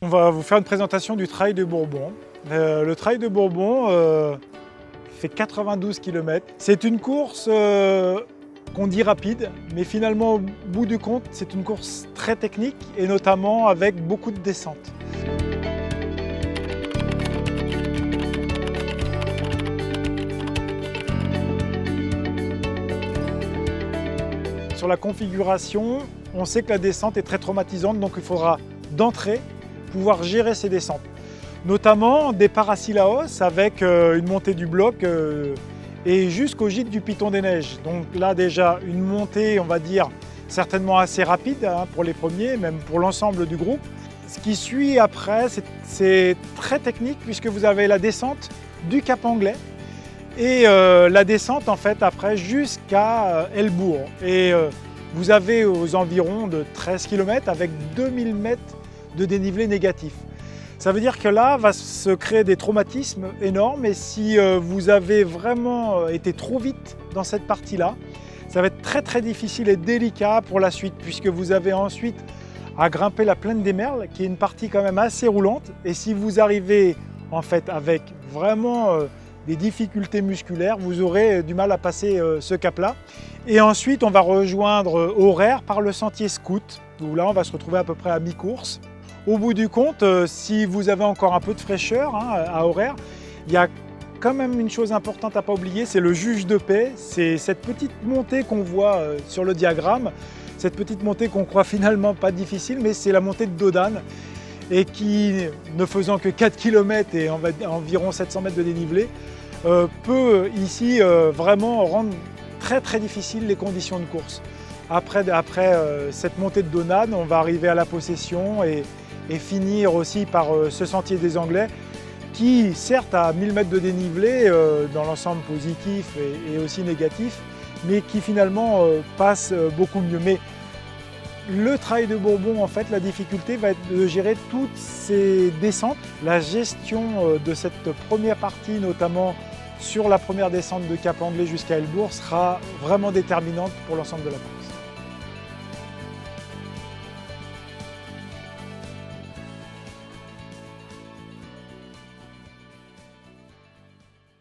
On va vous faire une présentation du Trail de Bourbon. Le Trail de Bourbon fait 92 km. C'est une course qu'on dit rapide, mais finalement au bout du compte, c'est une course très technique et notamment avec beaucoup de descentes. Sur la configuration, on sait que la descente est très traumatisante, donc il faudra d'entrée pouvoir gérer ces descentes. Notamment départ à Sillaos avec une montée du bloc et jusqu'au gîte du Piton des Neiges. Donc là déjà une montée, on va dire, certainement assez rapide pour les premiers, même pour l'ensemble du groupe. Ce qui suit après, c'est très technique puisque vous avez la descente du Cap Anglais et la descente en fait après jusqu'à Elbourg. Et vous avez aux environs de 13 km avec 2000 mètres de dénivelé négatif. Ça veut dire que là va se créer des traumatismes énormes et si vous avez vraiment été trop vite dans cette partie-là, ça va être très difficile et délicat pour la suite puisque vous avez ensuite à grimper la plaine des Merles qui est une partie quand même assez roulante et si vous arrivez en fait avec vraiment des difficultés musculaires, vous aurez du mal à passer ce cap-là. Et ensuite on va rejoindre Auraire par le sentier Scout où là on va se retrouver à peu près à mi-course. Au bout du compte, si vous avez encore un peu de fraîcheur à Auraire, il y a quand même une chose importante à ne pas oublier, c'est le juge de paix. C'est cette petite montée qu'on voit sur le diagramme, cette petite montée qu'on croit finalement pas difficile, mais c'est la montée de Dodane et qui, ne faisant que 4 km et environ 700 mètres de dénivelé, peut ici vraiment rendre très difficile les conditions de course. Après cette montée de Dodane, on va arriver à la Possession et finir aussi par ce sentier des Anglais qui certes a 1000 mètres de dénivelé dans l'ensemble positif et aussi négatif, mais qui finalement passe beaucoup mieux. Mais le Trail de Bourbon, en fait, la difficulté va être de gérer toutes ces descentes. La gestion de cette première partie, notamment sur la première descente de Cap Anglais jusqu'à Elbourg, sera vraiment déterminante pour l'ensemble de la course.